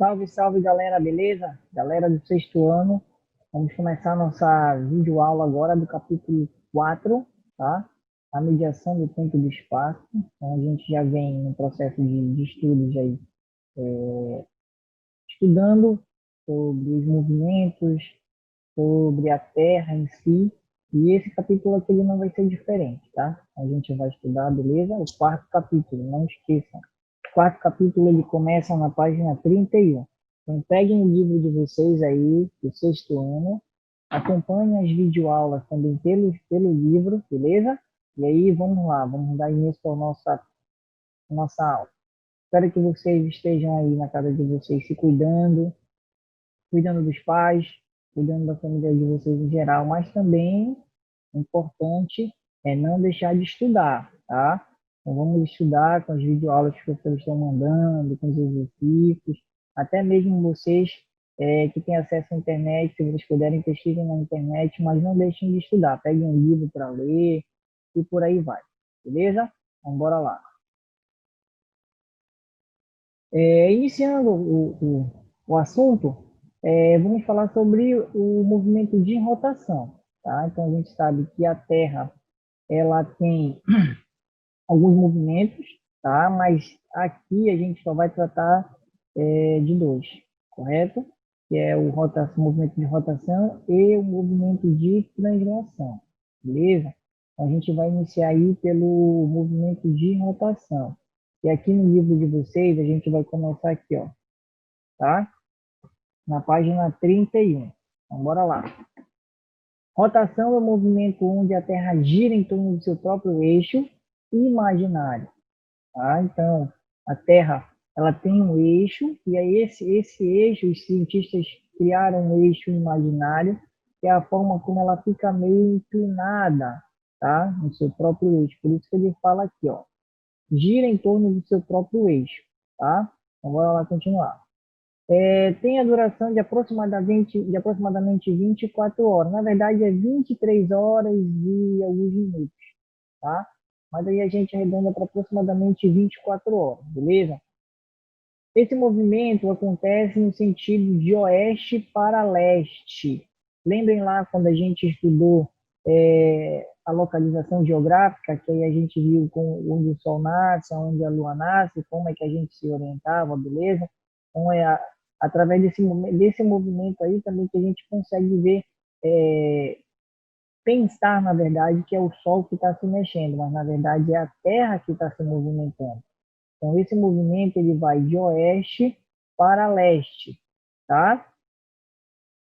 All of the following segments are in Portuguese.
Salve, salve galera, beleza? Galera do sexto ano, vamos começar a nossa videoaula agora do capítulo 4, tá? A mediação do tempo e do espaço. Então a gente já vem no processo de estudos aí, estudando sobre os movimentos, sobre a Terra em si, e esse capítulo aqui ele não vai ser diferente, tá? A gente vai estudar, beleza? O quarto capítulo, não esqueçam. O quarto capítulo ele começa na página 31. Então peguem o livro de vocês aí, do sexto ano, acompanhem as videoaulas também pelo livro, beleza? E aí vamos lá, vamos dar início à nossa aula. Espero que vocês estejam aí na casa de vocês se cuidando dos pais, cuidando da família de vocês em geral, mas também importante é não deixar de estudar, tá? Então vamos estudar com as videoaulas que os professores estão mandando, com os exercícios, até mesmo vocês que têm acesso à internet, se vocês puderem, pesquisem na internet, mas não deixem de estudar. Peguem um livro para ler e por aí vai, beleza? Então bora lá. Iniciando o assunto, vamos falar sobre o movimento de rotação, tá? Então, a gente sabe que a Terra, ela tem alguns movimentos, tá? Mas aqui a gente só vai tratar de dois, correto? Que é o movimento de rotação e o movimento de translação, beleza? Então, a gente vai iniciar aí pelo movimento de rotação. E aqui no livro de vocês, a gente vai começar aqui, ó, tá? Na página 31. Então, bora lá. Rotação é o movimento onde a Terra gira em torno do seu próprio eixo imaginário, tá? Então, a Terra, ela tem um eixo, e aí esse eixo, os cientistas criaram um eixo imaginário, que é a forma como ela fica meio inclinada, tá? No seu próprio eixo. Por isso que ele fala aqui, ó, gira em torno do seu próprio eixo, tá? Então, bora lá continuar. Tem a duração de aproximadamente 24 horas. Na verdade, é 23 horas e alguns minutos, tá? Mas aí a gente arredonda para aproximadamente 24 horas, beleza? Esse movimento acontece no sentido de oeste para leste. Lembrem lá quando a gente estudou a localização geográfica, que aí a gente viu onde o Sol nasce, onde a Lua nasce, como é que a gente se orientava, beleza? Então, através desse movimento aí também que a gente consegue ver, pensar, na verdade, que é o Sol que está se mexendo, mas na verdade é a Terra que está se movimentando. Então, esse movimento ele vai de oeste para leste, tá?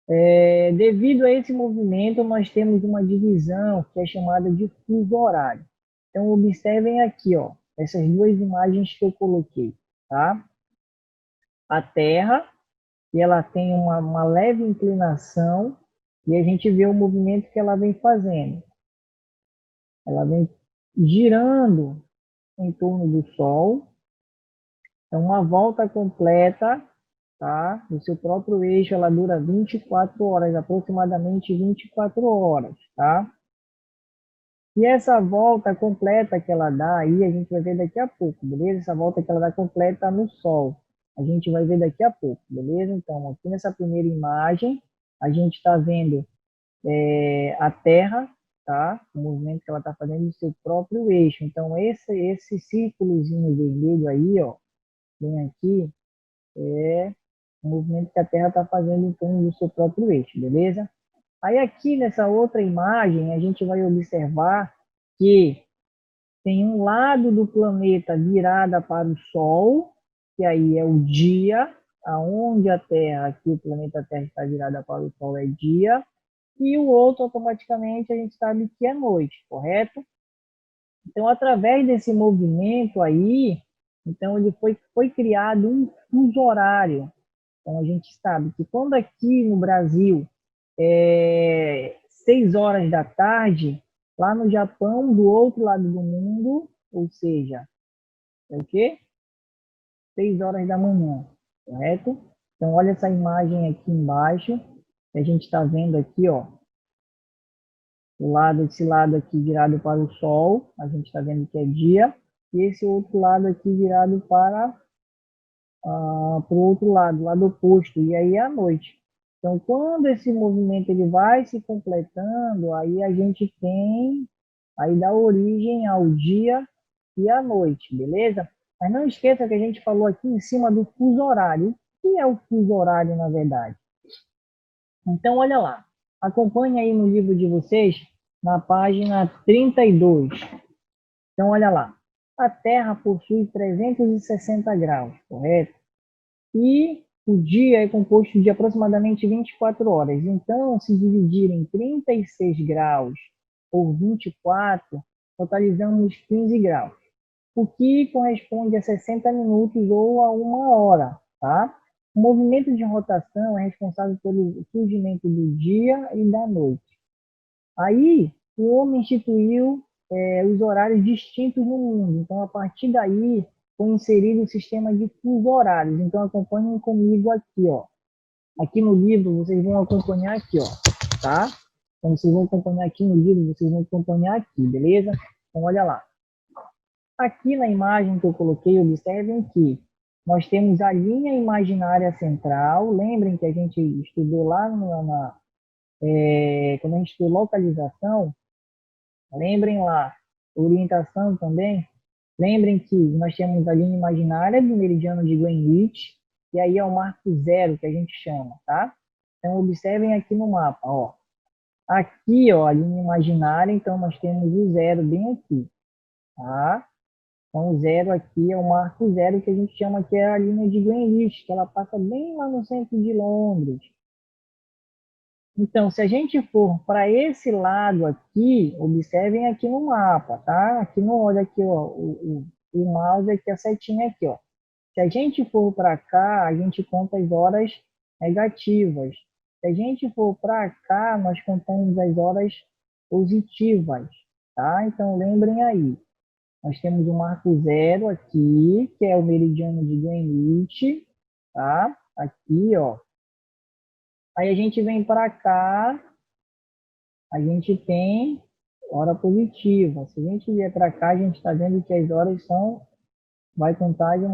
Devido a esse movimento, nós temos uma divisão que é chamada de fuso horário. Então, observem aqui, ó, essas duas imagens que eu coloquei, tá? A Terra, e ela tem uma leve inclinação, e a gente vê o movimento que ela vem fazendo. Ela vem girando em torno do Sol. Então, uma volta completa, tá? Do seu próprio eixo, ela dura 24 horas, aproximadamente 24 horas, tá? E essa volta completa que ela dá aí, a gente vai ver daqui a pouco, beleza? Essa volta que ela dá completa no Sol, a gente vai ver daqui a pouco, beleza? Então, aqui nessa primeira imagem, a gente está vendo a Terra, tá? O movimento que ela está fazendo no seu próprio eixo. Então, esse círculozinho vermelho aí, ó, bem aqui, é o movimento que a Terra está fazendo em torno do seu próprio eixo, beleza? Aí aqui nessa outra imagem, a gente vai observar que tem um lado do planeta virada para o Sol, que aí é o dia, aonde a Terra, aqui o planeta Terra está virada para o Sol é dia, e o outro automaticamente a gente sabe que é noite, correto? Então, através desse movimento aí, então ele foi criado um fuso horário. Então, a gente sabe que quando aqui no Brasil 6 horas da tarde, lá no Japão, do outro lado do mundo, ou seja, é o quê? 6 horas da manhã, correto? Então, olha essa imagem aqui embaixo, que a gente está vendo aqui, ó, esse lado aqui virado para o Sol, a gente está vendo que é dia, e esse outro lado aqui virado para para o outro lado oposto, e aí é à noite. Então, quando esse movimento ele vai se completando, aí a gente tem, aí dá origem ao dia e à noite, beleza? Mas não esqueça que a gente falou aqui em cima do fuso horário. O que é o fuso horário, na verdade? Então, olha lá. Acompanhe aí no livro de vocês, na página 32. Então, olha lá. A Terra possui 360 graus, correto? E o dia é composto de aproximadamente 24 horas. Então, se dividir em 36 graus por 24, totalizamos 15 graus, o que corresponde a 60 minutos ou a uma hora, tá? O movimento de rotação é responsável pelo surgimento do dia e da noite. Aí, o homem instituiu os horários distintos no mundo. Então, a partir daí, foi inserido o sistema de fuso horários. Então, acompanhem comigo aqui, ó. Aqui no livro, vocês vão acompanhar aqui, ó, tá? Então, vocês vão acompanhar aqui no livro, vocês vão acompanhar aqui, beleza? Então, olha lá. Aqui na imagem que eu coloquei, observem que nós temos a linha imaginária central. Lembrem que a gente estudou lá quando a gente estudou localização, lembrem lá, orientação também. Lembrem que nós temos a linha imaginária do meridiano de Greenwich, e aí é o marco zero que a gente chama, tá? Então, observem aqui no mapa, ó. Aqui, ó, a linha imaginária, então nós temos o zero bem aqui, tá? Então, o zero aqui é o marco zero que a gente chama que é a linha de Greenwich, que ela passa bem lá no centro de Londres. Então, se a gente for para esse lado aqui, observem aqui no mapa, tá? Aqui no, olha aqui, ó, o mouse aqui, a setinha aqui, ó. Se a gente for para cá, a gente conta as horas negativas. Se a gente for para cá, nós contamos as horas positivas, tá? Então, lembrem aí. Nós temos o marco zero aqui, que é o meridiano de Greenwich, tá? Aqui, ó. Aí a gente vem para cá, a gente tem hora positiva. Se a gente vier para cá, a gente está vendo que as horas são, vai contar de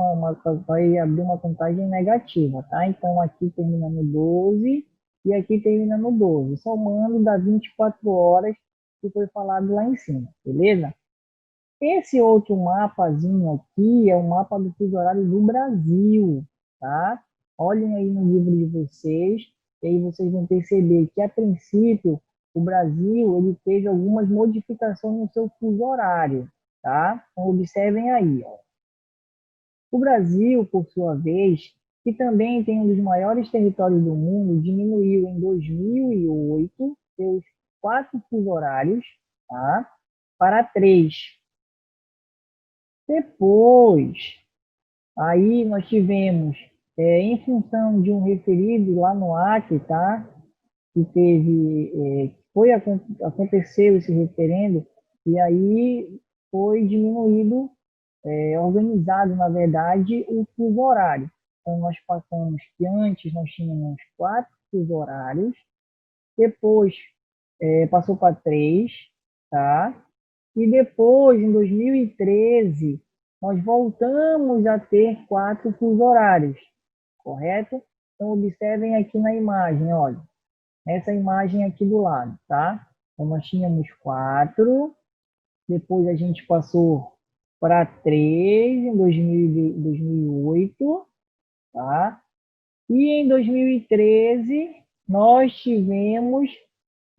vai abrir uma contagem negativa, tá? Então aqui termina no 12 e aqui termina no 12, somando dá 24 horas que foi falado lá em cima, beleza? Esse outro mapazinho aqui é o mapa do fuso horário do Brasil, tá? Olhem aí no livro de vocês, e aí vocês vão perceber que, a princípio, o Brasil ele teve algumas modificações no seu fuso horário, tá? Então, observem aí, ó. O Brasil, por sua vez, que também tem um dos maiores territórios do mundo, diminuiu em 2008 seus 4 fuso horários, tá? Para 3. Depois, aí nós tivemos, em função de um referido lá no Acre, tá? Que aconteceu esse referendo, e aí foi diminuído, organizado, na verdade, o fuso horário. Então, nós passamos que antes nós tínhamos 4 fuso horários, depois passou para 3, tá? E depois, em 2013, nós voltamos a ter 4 fuso horários, correto? Então, observem aqui na imagem, olha. Essa imagem aqui do lado, tá? Então, nós tínhamos 4, depois a gente passou para 3 em 2008, tá? E em 2013, nós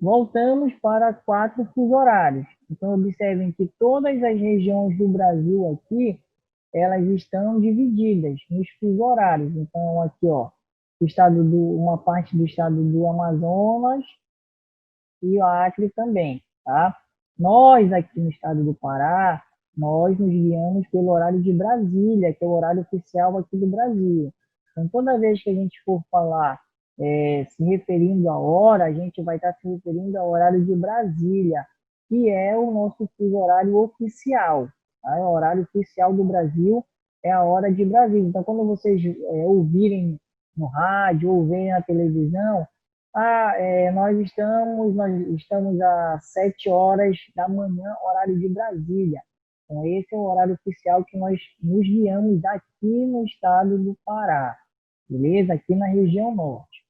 voltamos para 4 fuso horários. Então, observem que todas as regiões do Brasil aqui, elas estão divididas nos fuso horários. Então, aqui, ó, uma parte do estado do Amazonas e o Acre também, tá? Nós, aqui no estado do Pará, nós nos guiamos pelo horário de Brasília, que é o horário oficial aqui do Brasil. Então, toda vez que a gente for falar se referindo à hora, a gente vai estar se referindo ao horário de Brasília, que é o nosso fuso horário oficial. Tá? O horário oficial do Brasil é a hora de Brasília. Então, quando vocês ouvirem no rádio ou verem na televisão, nós estamos às 7 horas da manhã, horário de Brasília. Então, esse é o horário oficial que nós nos guiamos aqui no estado do Pará, beleza? Aqui na região norte.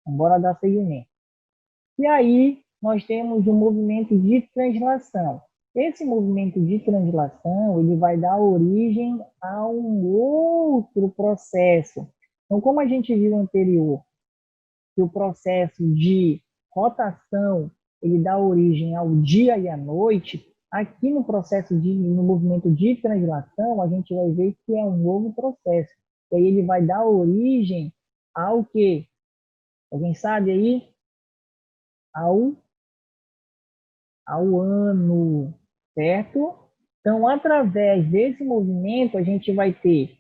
Então, bora dar seguimento. E aí, nós temos o movimento de translação. Esse movimento de translação, ele vai dar origem a um outro processo. Então, como a gente viu anterior, que o processo de rotação, ele dá origem ao dia e à noite, aqui no movimento de translação, a gente vai ver que é um novo processo. E aí ele vai dar origem ao quê? Alguém sabe aí? Ao ano, certo? Então, através desse movimento, a gente vai ter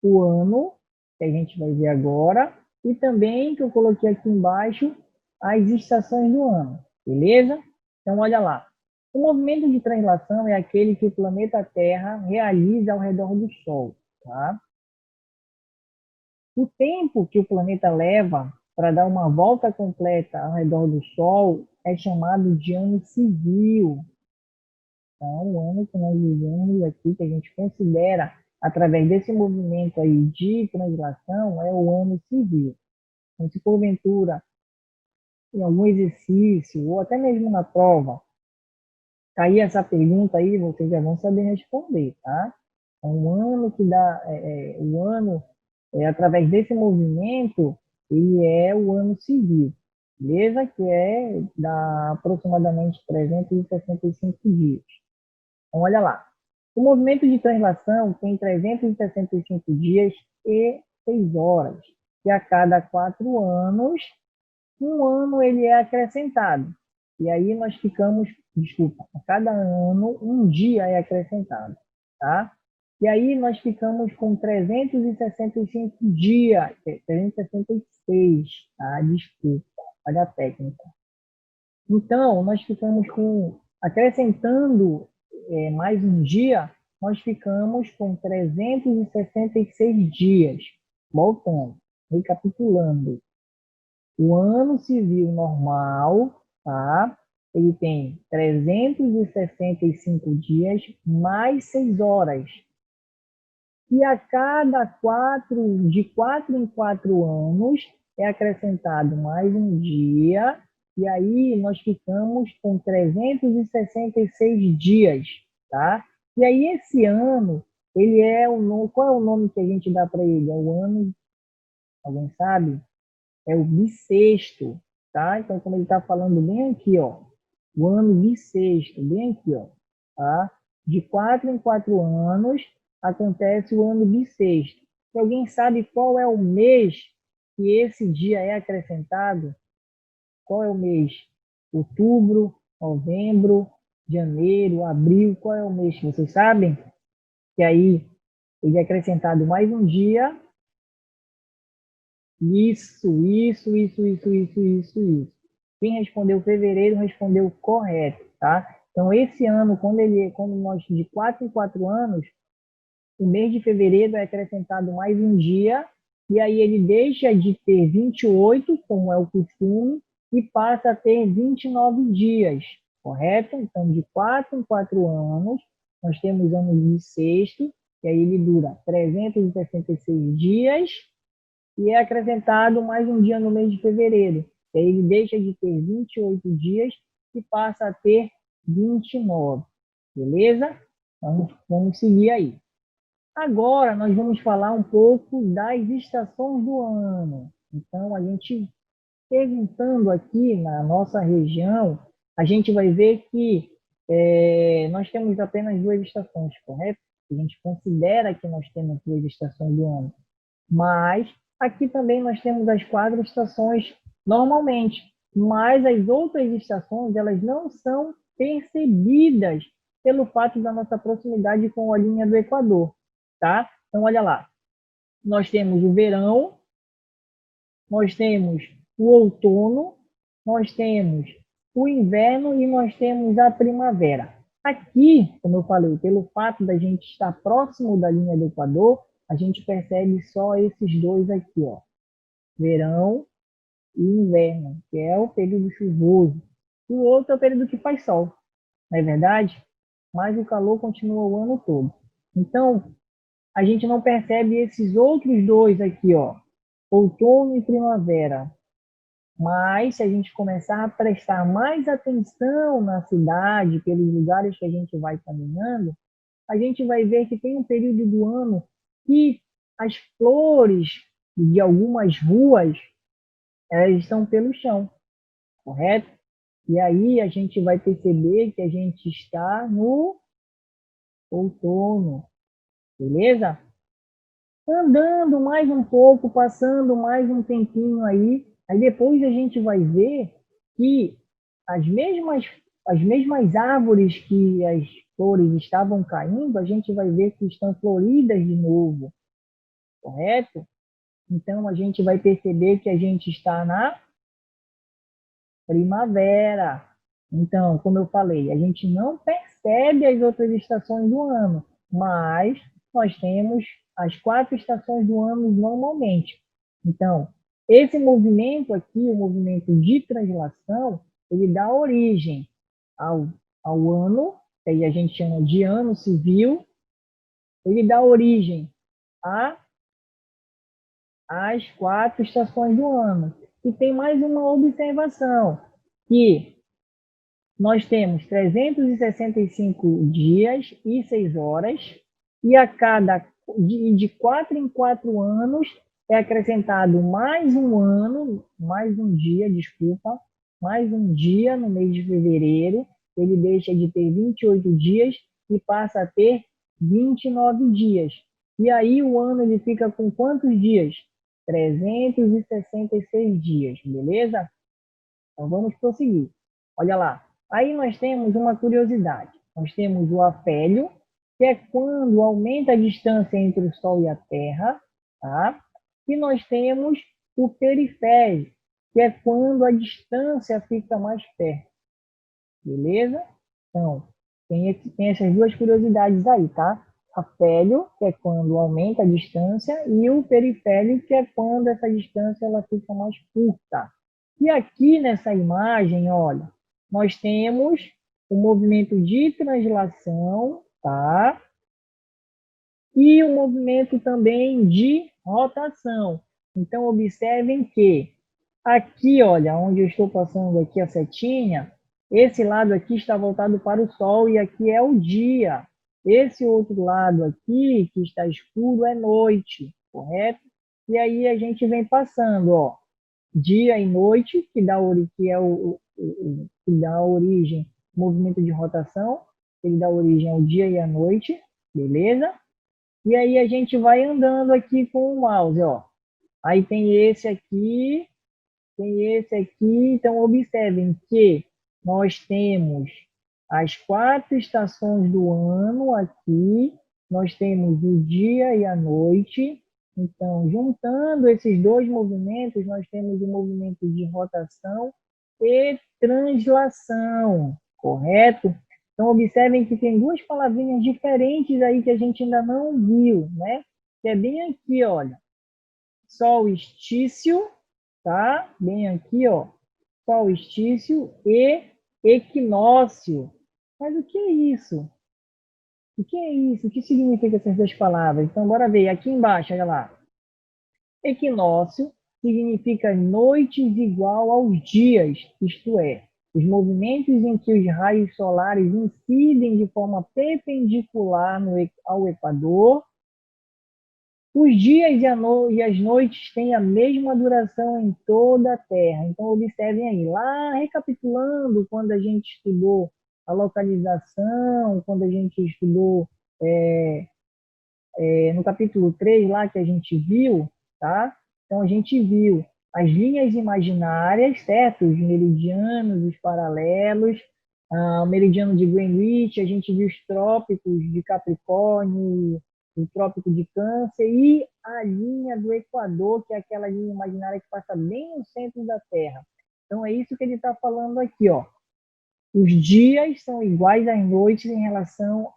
o ano, que a gente vai ver agora, e também, que eu coloquei aqui embaixo, as estações do ano, beleza? Então, olha lá. O movimento de translação é aquele que o planeta Terra realiza ao redor do Sol, tá? O tempo que o planeta leva para dar uma volta completa ao redor do Sol é chamado de ano civil. Então, o ano que nós vivemos aqui, que a gente considera, através desse movimento aí de translação, é o ano civil. Então, se porventura, em algum exercício, ou até mesmo na prova, cair essa pergunta aí, vocês já vão saber responder, tá? Então, o ano que dá, o ano, através desse movimento, ele é o ano civil, beleza? Que é dá aproximadamente 365 dias. Então, olha lá. O movimento de translação tem 365 dias e 6 horas. E a cada 4 anos, um ano ele é acrescentado. E aí nós ficamos, desculpa, a cada ano, um dia é acrescentado, tá? E aí nós ficamos com 365 dias, 366, tá? Desculpa, olha a técnica. Então, nós ficamos com, acrescentando mais um dia, nós ficamos com 366 dias. Voltando, recapitulando. O ano civil normal, tá? Ele tem 365 dias mais 6 horas. E a cada de 4 em 4 anos, é acrescentado mais um dia, e aí nós ficamos com 366 dias, tá? E aí esse ano, ele é o nome, qual é o nome que a gente dá para ele? É o ano, alguém sabe? É o bissexto, tá? Então, como ele está falando bem aqui, ó, o ano bissexto, bem aqui, ó, tá? De 4 em 4 anos acontece o ano bissexto. Se alguém sabe qual é o mês que esse dia é acrescentado? Qual é o mês? Outubro, novembro, janeiro, abril, qual é o mês que vocês sabem? Que aí ele é acrescentado mais um dia. Isso. Quem respondeu fevereiro respondeu correto, tá? Então, esse ano, quando nós, de 4 em 4 anos, o mês de fevereiro é acrescentado mais um dia, e aí ele deixa de ter 28, como é o costume, e passa a ter 29 dias, correto? Então, de 4 em 4 anos, nós temos ano bissexto, e aí ele dura 366 dias, e é acrescentado mais um dia no mês de fevereiro. E aí ele deixa de ter 28 dias e passa a ter 29. Beleza? Vamos seguir aí. Agora nós vamos falar um pouco das estações do ano. Então, a gente perguntando aqui na nossa região, a gente vai ver que nós temos apenas 2 estações, correto? A gente considera que nós temos 2 estações do ano. Mas aqui também nós temos as 4 estações normalmente, mas as outras estações elas não são percebidas pelo fato da nossa proximidade com a linha do Equador, tá? Então olha lá, nós temos o verão, nós temos o outono, nós temos o inverno e nós temos a primavera. Aqui, como eu falei, pelo fato da gente estar próximo da linha do Equador, a gente percebe só esses dois aqui, ó, verão e inverno, que é o período chuvoso. E o outro é o período que faz sol, não é verdade? mas o calor continua o ano todo. Então, a gente não percebe esses outros dois aqui, ó, outono e primavera. Mas se a gente começar a prestar mais atenção na cidade, pelos lugares que a gente vai caminhando, a gente vai ver que tem um período do ano que as flores de algumas ruas, elas estão pelo chão, correto? E aí a gente vai perceber que a gente está no outono, beleza? Andando mais um pouco, passando mais um tempinho aí depois a gente vai ver que as mesmas, as mesmas árvores que as flores estavam caindo, a gente vai ver que estão floridas de novo, correto? Então a gente vai perceber que a gente está na primavera. Então, como eu falei, a gente não percebe as outras estações do ano, mas nós temos as 4 estações do ano normalmente. Então, esse movimento aqui, o movimento de translação, ele dá origem ao, ao ano, que aí a gente chama de ano civil, ele dá origem às 4 estações do ano. E tem mais uma observação, que nós temos 365 dias e 6 horas, e a cada de 4 em 4 anos é acrescentado mais um ano, mais um dia, desculpa, mais um dia no mês de fevereiro, ele deixa de ter 28 dias e passa a ter 29 dias. E aí o ano ele fica com quantos dias? 366 dias, beleza? Então vamos prosseguir. Olha lá. Aí nós temos uma curiosidade. Nós temos o afélio, que é quando aumenta a distância entre o Sol e a Terra, tá? E nós temos o periférico, que é quando a distância fica mais perto. Beleza? Então, tem essas duas curiosidades aí, tá? Afélio, que é quando aumenta a distância, e o periférico, que é quando essa distância ela fica mais curta. E aqui nessa imagem, olha, nós temos o movimento de translação, tá? E o movimento também de rotação. Então, observem que aqui, olha, onde eu estou passando aqui a setinha, esse lado aqui está voltado para o Sol e aqui é o dia. Esse outro lado aqui, que está escuro, é noite, correto? E aí a gente vem passando, ó, dia e noite, que é que dá origem ao movimento de rotação, ele dá origem ao dia e à noite, beleza? E aí a gente vai andando aqui com o mouse, ó. Aí tem esse aqui, então observem que nós temos as 4 estações do ano aqui, nós temos o dia e a noite. Então, juntando esses dois movimentos, nós temos o movimento de rotação e translação, correto? Então, observem que tem duas palavrinhas diferentes aí que a gente ainda não viu, né? Que é bem aqui, olha, solstício, tá? Bem aqui, ó, solstício e equinócio. Mas o que é isso? O que é isso? O que significa essas duas palavras? Então, bora ver. Aqui embaixo, olha lá. Equinócio significa noites igual aos dias, isto é, os movimentos em que os raios solares incidem de forma perpendicular ao Equador. Os dias e as noites têm a mesma duração em toda a Terra. Então, observem aí, lá recapitulando, quando a gente estudou a localização, quando a gente estudou no capítulo 3 lá que a gente viu, tá? Então, a gente viu as linhas imaginárias, certo? Os meridianos, os paralelos, o meridiano de Greenwich, a gente viu os trópicos de Capricórnio, o trópico de Câncer e a linha do Equador, que é aquela linha imaginária que passa bem no centro da Terra. Então, é isso que ele está falando aqui, ó. Os dias são iguais às noites em relação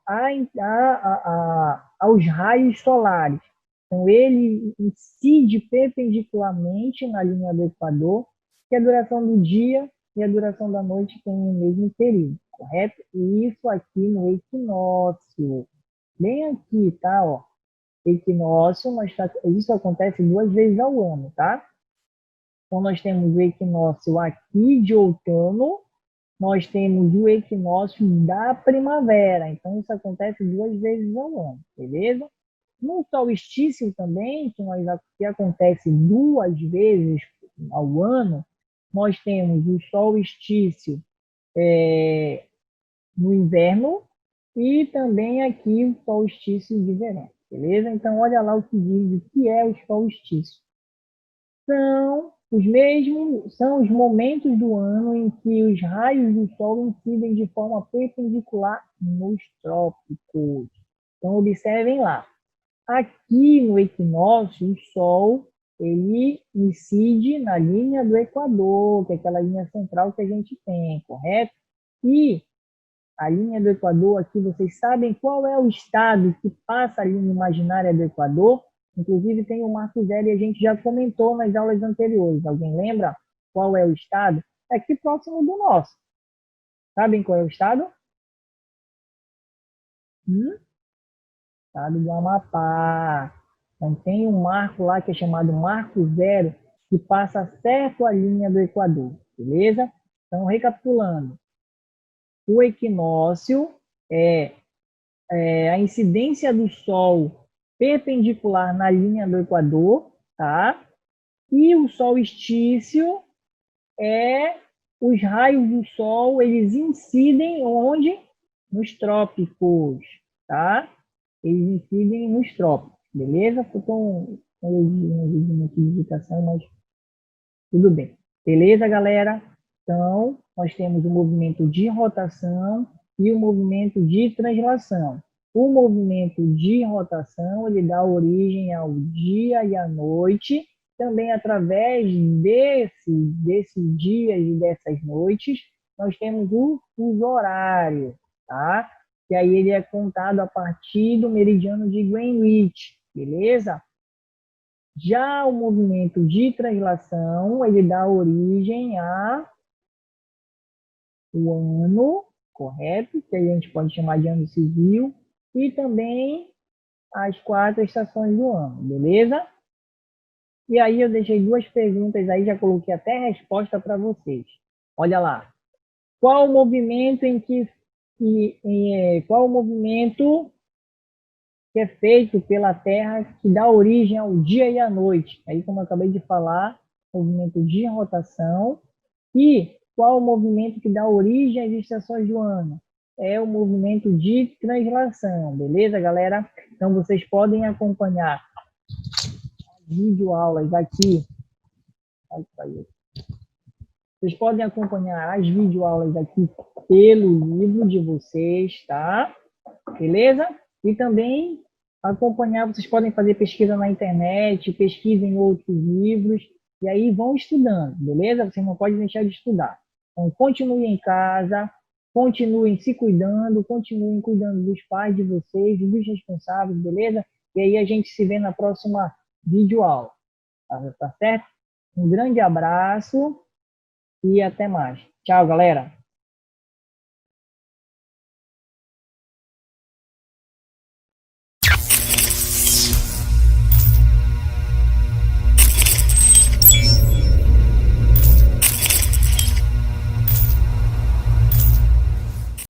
aos raios solares. Então, ele incide perpendicularmente na linha do Equador, que a duração do dia e a duração da noite têm o mesmo período, correto? Isso aqui no equinócio. Bem aqui, tá? Ó. Equinócio, isso acontece 2 vezes ao ano, tá? Então, nós temos o equinócio aqui de outono, nós temos o equinócio da primavera. Então, isso acontece 2 vezes ao ano, beleza? No solstício também, que acontece 2 vezes ao ano, nós temos o solstício no inverno e também aqui o solstício de verão, beleza? Então, olha lá o que diz o que é o solstício. São os momentos do ano em que os raios do Sol incidem de forma perpendicular nos trópicos. Então, observem lá. Aqui no equinócio, o Sol ele incide na linha do Equador, que é aquela linha central que a gente tem, correto? E a linha do Equador aqui, vocês sabem qual é o estado que passa a linha imaginária do Equador? Inclusive tem o Marco Zero e a gente já comentou nas aulas anteriores. Alguém lembra qual é o estado? É aqui próximo do nosso. Sabem qual é o estado? Estado do Amapá. Então tem um marco lá que é chamado Marco Zero, que passa certo a linha do Equador, beleza? Então, recapitulando, o equinócio é a incidência do Sol perpendicular na linha do Equador, tá? E o solstício é os raios do Sol, eles incidem onde? Nos trópicos, tá? Eles incidem nos trópicos, beleza? Ficou uma digitação, mas tudo bem. Beleza, galera? Então, nós temos o movimento de rotação e o movimento de translação. O movimento de rotação, ele dá origem ao dia e à noite, também através desses dias e dessas noites, nós temos o fuso horário, tá? Que aí ele é contado a partir do meridiano de Greenwich, beleza? Já o movimento de translação, ele dá origem ao ano, correto? Que a gente pode chamar de ano civil, e também as 4 estações do ano, beleza? E aí eu deixei 2 perguntas aí, já coloquei até a resposta para vocês. Olha lá. Qual o movimento qual o movimento que é feito pela Terra que dá origem ao dia e à noite? Aí, como eu acabei de falar, movimento de rotação. E qual o movimento que dá origem às estações do ano? É o movimento de translação, beleza, galera? Então, vocês podem acompanhar as videoaulas aqui. Vocês podem acompanhar as videoaulas aqui pelo livro de vocês, tá? Beleza? E também acompanhar, vocês podem fazer pesquisa na internet, pesquisem outros livros, e aí vão estudando, beleza? Vocês não podem deixar de estudar. Então, continuem em casa, continuem se cuidando, continuem cuidando dos pais de vocês, dos responsáveis, beleza? E aí a gente se vê na próxima videoaula, tá certo? Um grande abraço e até mais. Tchau, galera!